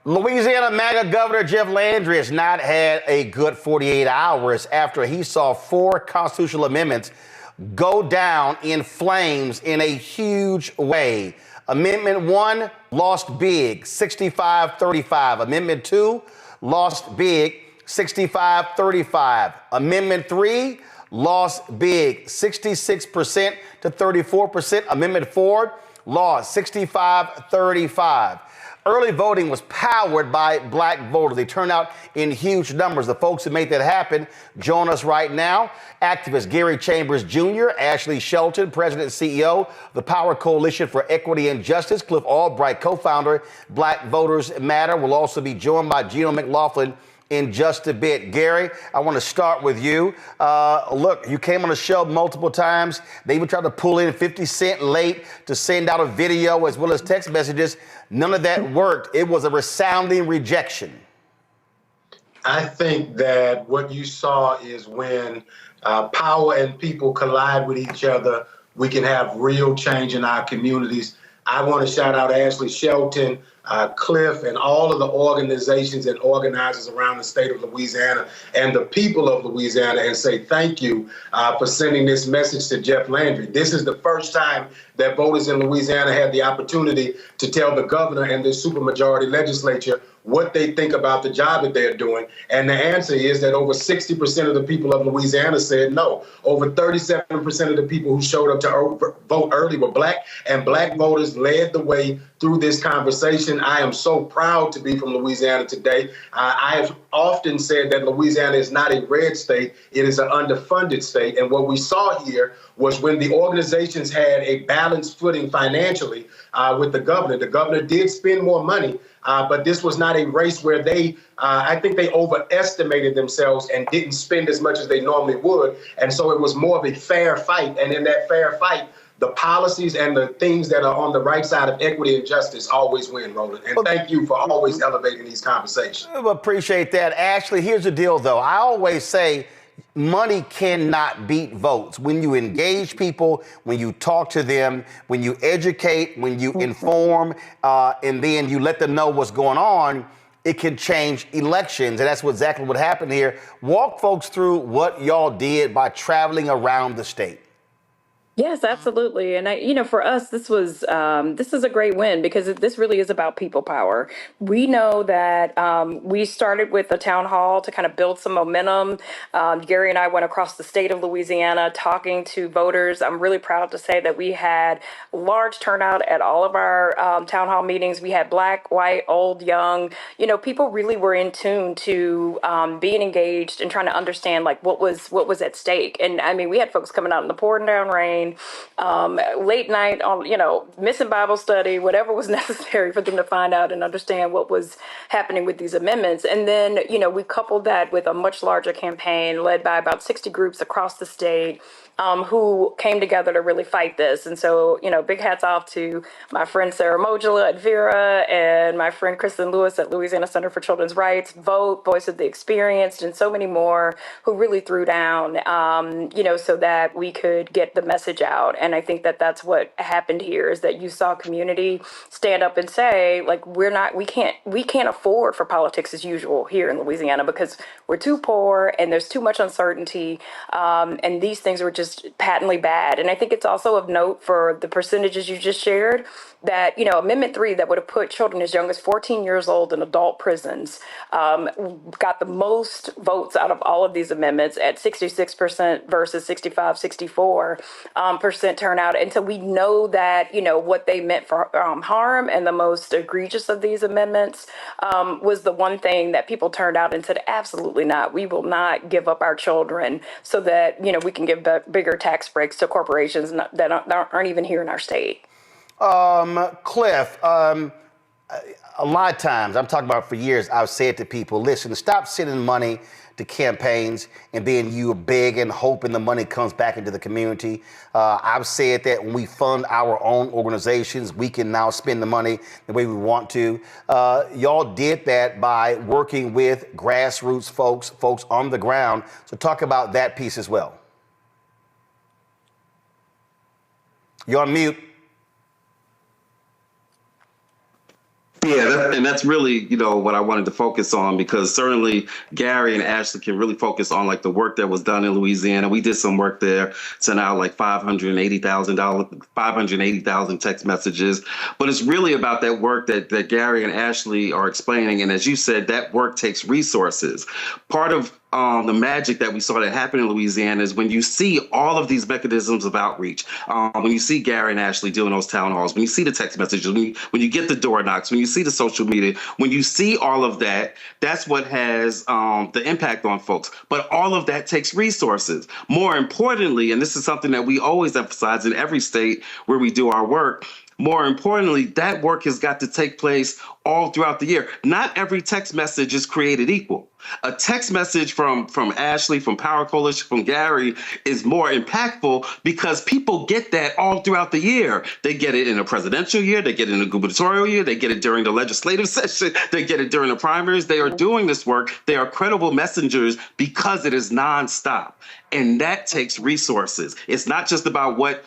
Louisiana MAGA Governor Jeff Landry has not had a good 48 hours after he saw 4 constitutional amendments go down in flames in a huge way. Amendment 1 lost big, 65-35. Amendment 2 lost big, 65-35. Amendment 3 lost big, 66% to 34%. Amendment 4 lost 65-35. Early voting was powered by black voters. They turned out in huge numbers. The folks who made that happen join us right now. Activist Gary Chambers Jr., Ashley Shelton, President and CEO of the Power Coalition for Equity and Justice, Cliff Albright, co-founder, Black Voters Matter, will also be joined by Geno McLaughlin in just a bit. Gary, I want to start with you. Look, you came on the show multiple times. They even tried to pull in 50 Cent late to send out a video as well as text messages. None of that worked. It was a resounding rejection. I think that what you saw is when power and people collide with each other, we can have real change in our communities. I want to shout out Ashley Shelton, Cliff, and all of the organizations and organizers around the state of Louisiana and the people of Louisiana and say thank you for sending this message to Jeff Landry. This is the first time that voters in Louisiana had the opportunity to tell the governor and the supermajority legislature what they think about the job that they're doing. And the answer is that over 60% of the people of Louisiana said no. Over 37% of the people who showed up to vote early were black, and black voters led the way through this conversation. I am so proud to be from Louisiana today. I have often said that Louisiana is not a red state, it is an underfunded state. And what we saw here was when the organizations had a balanced footing financially with the governor did spend more money, but this was not a race where I think they overestimated themselves and didn't spend as much as they normally would. And so it was more of a fair fight. And in that fair fight, the policies and the things that are on the right side of equity and justice always win, Roland. And thank you for always elevating these conversations. I appreciate that. Ashley, here's the deal, though. I always say money cannot beat votes. When you engage people, when you talk to them, when you educate, when you inform, and then you let them know what's going on, it can change elections. And that's exactly what happened here. Walk folks through what y'all did by traveling around the state. Yes, absolutely. And for us, this is a great win because this really is about people power. We know that we started with a town hall to kind of build some momentum. Gary and I went across the state of Louisiana talking to voters. I'm really proud to say that we had large turnout at all of our town hall meetings. We had black, white, old, young. People really were in tune to being engaged and trying to understand like what was at stake. And I mean, we had folks coming out in the pouring down rain. Late night on, missing Bible study, whatever was necessary for them to find out and understand what was happening with these amendments. And then, we coupled that with a much larger campaign led by about 60 groups across the state who came together to really fight this. And so, big hats off to my friend Sarah Modula at Vera and my friend Kristen Lewis at Louisiana Center for Children's Rights, Vote, Voice of the Experienced, and so many more who really threw down, so that we could get the message out. And I think that that's what happened here is that you saw community stand up and say, like, we can't afford for politics as usual here in Louisiana because we're too poor and there's too much uncertainty. And these things were just patently bad. And I think it's also of note for the percentages you just shared that, Amendment 3 that would have put children as young as 14 years old in adult prisons got the most votes out of all of these amendments at 66% versus 64% turnout. And so we know that, what they meant for harm and the most egregious of these amendments was the one thing that people turned out and said, absolutely not. We will not give up our children so that, we can give bigger tax breaks to corporations that aren't even here in our state. Cliff, a lot of times, I'm talking about for years, I've said to people, listen, stop sending money to campaigns and then you beg and hoping the money comes back into the community. I've said that when we fund our own organizations, we can now spend the money the way we want to. Y'all did that by working with grassroots folks on the ground. So talk about that piece as well. You're on mute. Yeah, and that's really, what I wanted to focus on, because certainly Gary and Ashley can really focus on like the work that was done in Louisiana. We did some work there, sent out like $580,000 text messages. But it's really about that work that Gary and Ashley are explaining. And as you said, that work takes resources. Part of the magic that we saw that happen in Louisiana is when you see all of these mechanisms of outreach, when you see Gary and Ashley doing those town halls, when you see the text messages, when you get the door knocks, when you see the social media, when you see all of that, that's what has the impact on folks. But all of that takes resources. More importantly, and this is something that we always emphasize in every state where we do our work, more importantly, that work has got to take place all throughout the year. Not every text message is created equal. A text message from Ashley, from Power Coalition, from Gary is more impactful because people get that all throughout the year. They get it in a presidential year, they get it in a gubernatorial year, they get it during the legislative session, they get it during the primaries. They are doing this work. They are credible messengers because it is nonstop. And that takes resources. It's not just about what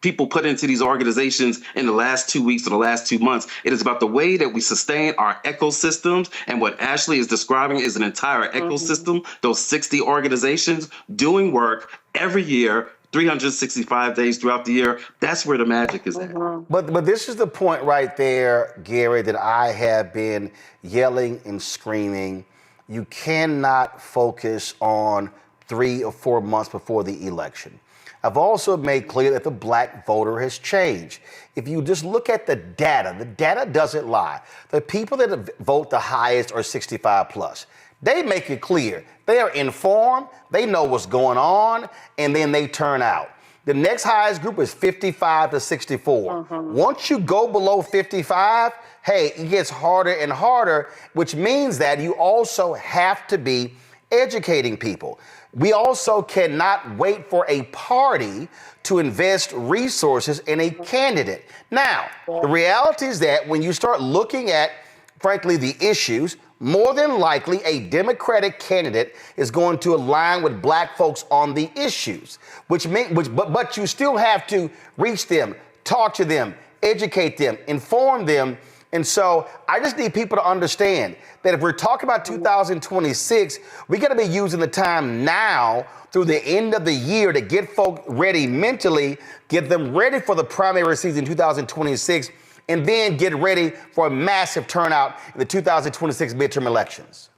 people put into these organizations in the last 2 weeks or the last 2 months. It is about the way that we sustain our ecosystems. And what Ashley is describing is an entire ecosystem, those 60 organizations doing work every year, 365 days throughout the year. That's where the magic is at. But this is the point right there, Gary, that I have been yelling and screaming. You cannot focus on 3 or 4 months before the election. I've also made clear that the black voter has changed. If you just look at the data doesn't lie. The people that vote the highest are 65 plus. They make it clear. They are informed, they know what's going on, and then they turn out. The next highest group is 55 to 64. Once you go below 55, hey, it gets harder and harder, which means that you also have to be educating people. We also cannot wait for a party to invest resources in a candidate. Now, the reality is that when you start looking at, frankly, the issues, more than likely a Democratic candidate is going to align with black folks on the issues, but you still have to reach them, talk to them, educate them, inform them. And so I just need people to understand that if we're talking about 2026, we got to be using the time now through the end of the year to get folk ready mentally, get them ready for the primary season 2026, and then get ready for a massive turnout in the 2026 midterm elections.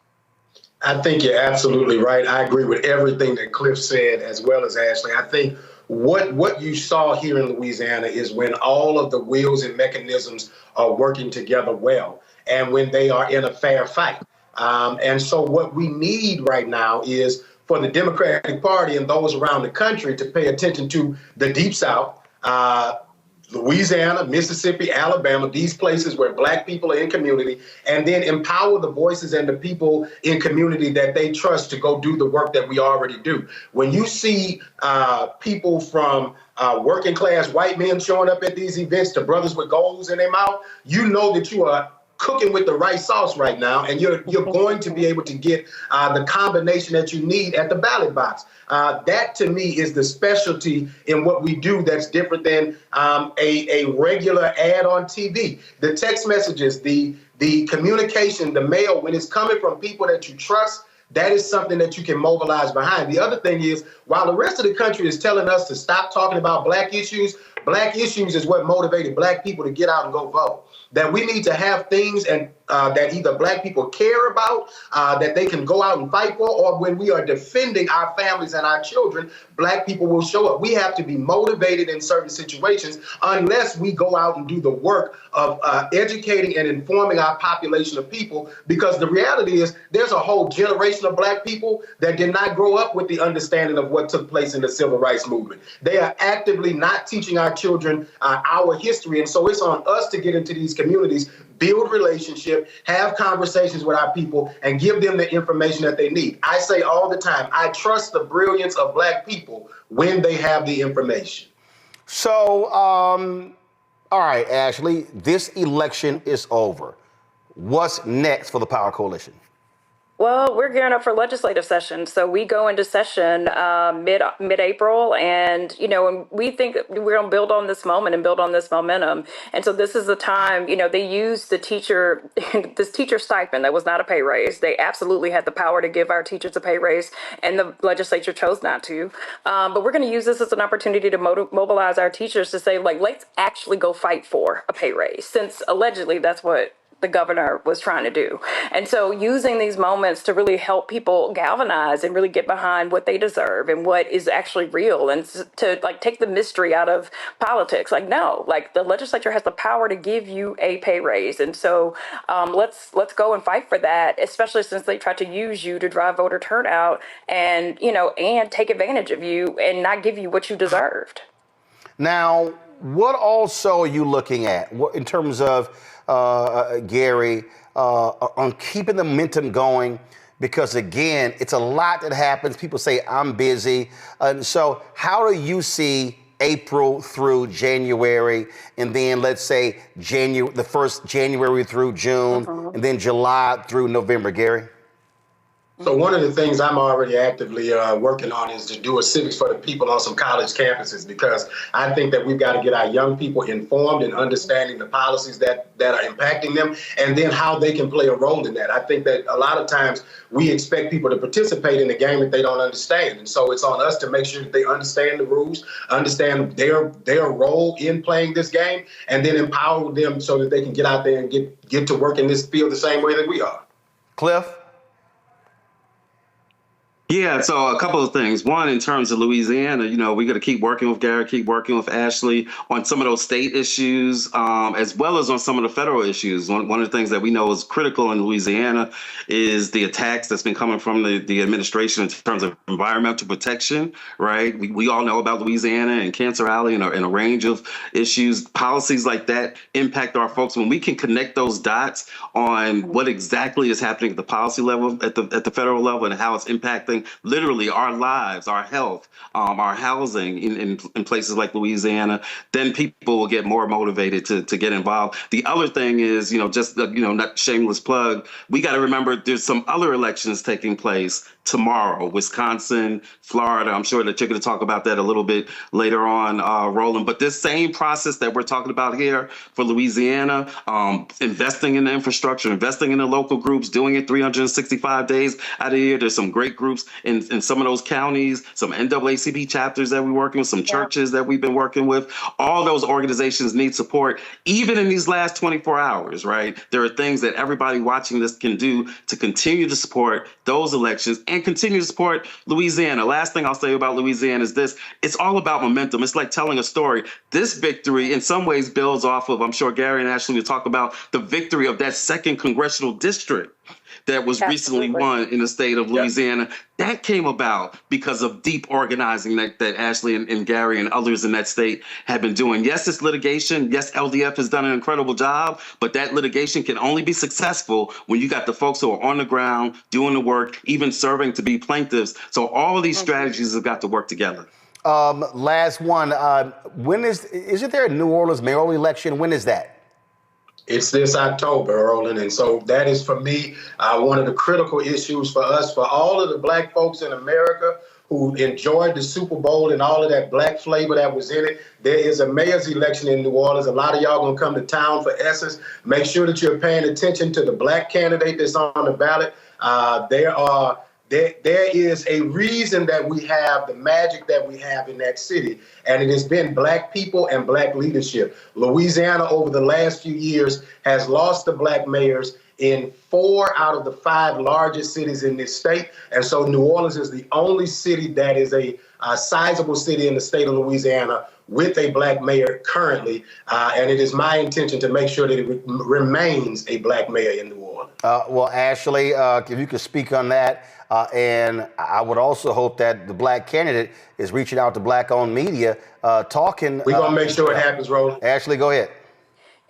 I think you're absolutely right. I agree with everything that Cliff said, as well as Ashley. I think what you saw here in Louisiana is when all of the wheels and mechanisms are working together well, and when they are in a fair fight. And so what we need right now is for the Democratic Party and those around the country to pay attention to the Deep South, Louisiana, Mississippi, Alabama, these places where black people are in community, and then empower the voices and the people in community that they trust to go do the work that we already do. When you see people from working class white men showing up at these events to brothers with goals in their mouth, you know that you are cooking with the right sauce right now, and you're going to be able to get the combination that you need at the ballot box. That, to me, is the specialty in what we do that's different than a regular ad on TV. The text messages, the communication, the mail, when it's coming from people that you trust, that is something that you can mobilize behind. The other thing is, while the rest of the country is telling us to stop talking about black issues is what motivated black people to get out and go vote. That we need to have things and that either black people care about, that they can go out and fight for, or when we are defending our families and our children, black people will show up. We have to be motivated in certain situations unless we go out and do the work of educating and informing our population of people, because the reality is there's a whole generation of black people that did not grow up with the understanding of what took place in the civil rights movement. They are actively not teaching our children our history, and so it's on us to get into these communities, build relationship, have conversations with our people, and give them the information that they need. I say all the time, I trust the brilliance of black people when they have the information. So, all right, Ashley, this election is over. What's next for the Power Coalition? Well, we're gearing up for legislative session, so we go into session mid April, and and we think we're going to build on this moment and build on this momentum. And so this is the time. They used the teacher this teacher stipend that was not a pay raise. They absolutely had the power to give our teachers a pay raise, and the legislature chose not to. But we're going to use this as an opportunity to mobilize our teachers to say, like, let's actually go fight for a pay raise, since allegedly that's what the governor was trying to do. And so using these moments to really help people galvanize and really get behind what they deserve and what is actually real, and to like take the mystery out of politics. Like, no, like the legislature has the power to give you a pay raise. And so let's go and fight for that, especially since they tried to use you to drive voter turnout and, and take advantage of you and not give you what you deserved. Now, what also are you looking at in terms of Gary, on keeping the momentum going? Because again, it's a lot that happens. People say, I'm busy. And so how do you see April through January, and then let's say the first January through June, and then July through November, Gary? So one of the things I'm already actively working on is to do a civics for the people on some college campuses, because I think that we've got to get our young people informed and understanding the policies that are impacting them, and then how they can play a role in that. I think that a lot of times we expect people to participate in a game that they don't understand. And so it's on us to make sure that they understand the rules, understand their role in playing this game, and then empower them so that they can get out there and get to work in this field the same way that we are. Cliff? Yeah, so a couple of things. One, in terms of Louisiana, we got to keep working with Gary, keep working with Ashley on some of those state issues, as well as on some of the federal issues. One of the things that we know is critical in Louisiana is the attacks that's been coming from the administration in terms of environmental protection, right? We all know about Louisiana and Cancer Alley and a range of issues. Policies like that impact our folks. When we can connect those dots on what exactly is happening at the policy level, at the federal level, and how it's impacting literally our lives, our health, our housing in places like Louisiana, then people will get more motivated to get involved. The other thing is, not shameless plug, we got to remember there's some other elections taking place tomorrow, Wisconsin, Florida. I'm sure that you're going to talk about that a little bit later on, Roland. But this same process that we're talking about here for Louisiana, investing in the infrastructure, investing in the local groups, doing it 365 days out of the year. There's some great groups in some of those counties, some NAACP chapters that we're working with, some churches that we've been working with. All those organizations need support, even in these last 24 hours, right? There are things that everybody watching this can do to continue to support those elections and continue to support Louisiana. Last thing I'll say about Louisiana is this: it's all about momentum. It's like telling a story. This victory in some ways builds off of, I'm sure Gary and Ashley will talk about, the victory of that second congressional district that was recently won in the state of Louisiana. That came about because of deep organizing that Ashley and Gary and others in that state have been doing. Yes, it's litigation. Yes, LDF has done an incredible job, but that litigation can only be successful when you got the folks who are on the ground doing the work, even serving to be plaintiffs. So all of these strategies have got to work together. Last one. Isn't there a New Orleans mayoral election? When is that? It's this October, Roland. And so that is, for me, one of the critical issues for us, for all of the Black folks in America who enjoyed the Super Bowl and all of that Black flavor that was in it. There is a mayor's election in New Orleans. A lot of y'all going to come to town for Essence. Make sure that you're paying attention to the Black candidate that's on the ballot. There is a reason that we have the magic that we have in that city, and it has been Black people and Black leadership. Louisiana, over the last few years, has lost the Black mayors in 4 out of the 5 largest cities in this state. And so New Orleans is the only city that is a sizable city in the state of Louisiana with a Black mayor currently. And it is my intention to make sure that it remains a Black mayor in New Orleans. Well, Ashley, if you could speak on that. And I would also hope that the Black candidate is reaching out to Black-owned media, talking. We're going to make sure it happens, Roland. Ashley, go ahead.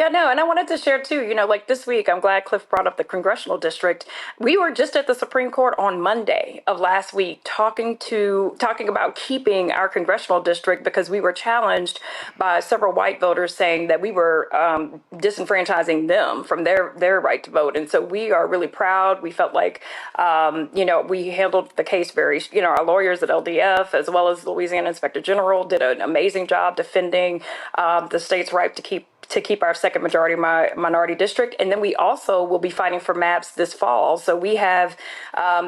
Yeah, no, and I wanted to share too, like this week, I'm glad Cliff brought up the congressional district. We were just at the Supreme Court on Monday of last week talking about keeping our congressional district because we were challenged by several white voters saying that we were disenfranchising them from their right to vote. And so we are really proud. We felt like, we handled the case very, our lawyers at LDF as well as Louisiana Inspector General did an amazing job defending the state's right to keep our second majority minority district. And then we also will be fighting for maps this fall. So we have,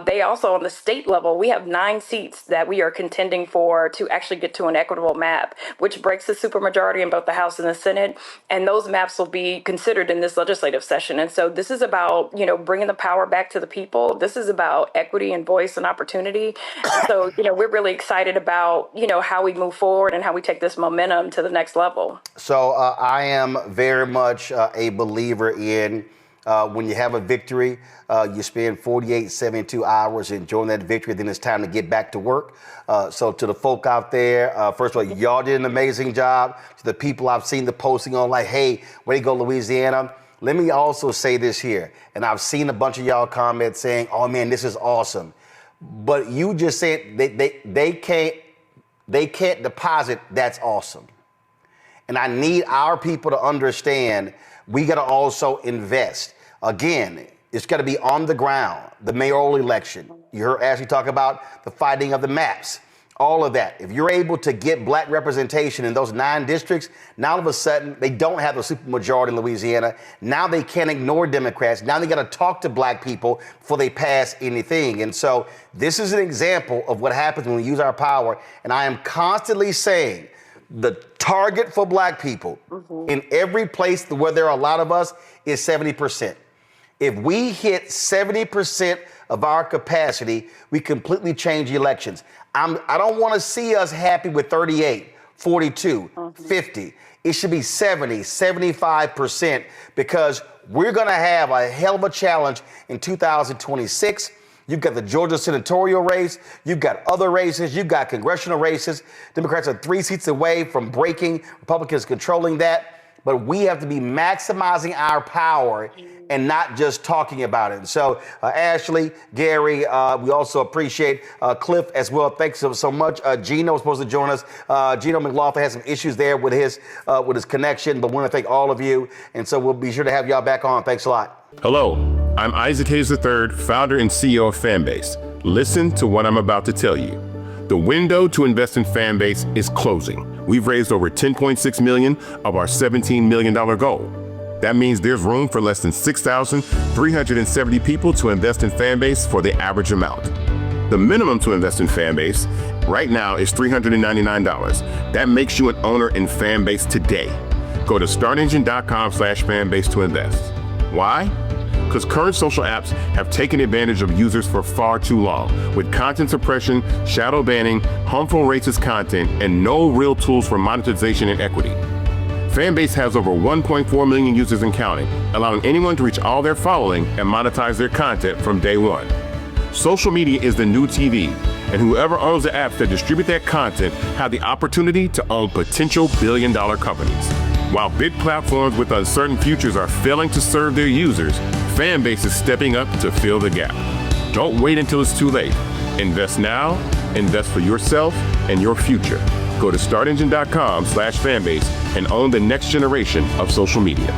they also on the state level, we have 9 seats that we are contending for to actually get to an equitable map, which breaks the supermajority in both the House and the Senate. And those maps will be considered in this legislative session. And so this is about, bringing the power back to the people. This is about equity and voice and opportunity. And so, we're really excited about, how we move forward and how we take this momentum to the next level. So I am very much a believer in when you have a victory, you spend 48, 72 hours enjoying that victory, then it's time to get back to work. So to the folk out there, first of all, y'all did an amazing job. To the people I've seen the posting on like, hey, way to go, Louisiana. Let me also say this here, and I've seen a bunch of y'all comments saying, oh man, this is awesome. But you just said they can't deposit that's awesome. And I need our people to understand we got to also invest. Again, it's got to be on the ground, the mayoral election. You heard Ashley talk about the fighting of the maps, all of that. If you're able to get black representation in those 9 districts, now all of a sudden they don't have the supermajority in Louisiana. Now they can't ignore Democrats. Now they got to talk to black people before they pass anything. And so this is an example of what happens when we use our power. And I am constantly saying, the target for black people in every place where there are a lot of us is 70%. If we hit 70% of our capacity, we completely change the elections. I don't want to see us happy with 38, 42, 50. It should be 70, 75% because we're going to have a hell of a challenge in 2026. You've got the Georgia senatorial race. You've got other races. You've got congressional races. Democrats are 3 seats away from breaking, Republicans controlling that. But we have to be maximizing our power and not just talking about it. So, Ashley, Gary, we also appreciate Cliff as well. Thanks so much. Geno was supposed to join us. Geno McLaughlin has some issues there with his connection, but want to thank all of you. And so we'll be sure to have y'all back on. Thanks a lot. Hello, I'm Isaac Hayes III, founder and CEO of Fanbase. Listen to what I'm about to tell you. The window to invest in Fanbase is closing. We've raised over $10.6 million of our $17 million goal. That means there's room for less than 6,370 people to invest in Fanbase for the average amount. The minimum to invest in Fanbase right now is $399. That makes you an owner in Fanbase today. Go to startengine.com/fanbase to invest. Why? Because current social apps have taken advantage of users for far too long, with content suppression, shadow banning, harmful racist content, and no real tools for monetization and equity. Fanbase has over 1.4 million users and counting, allowing anyone to reach all their following and monetize their content from day one. Social media is the new TV, and whoever owns the apps that distribute that content have the opportunity to own potential billion-dollar companies. While big platforms with uncertain futures are failing to serve their users, Fanbase is stepping up to fill the gap. Don't wait until it's too late. Invest now, invest for yourself and your future. Go to startengine.com/fanbase and own the next generation of social media.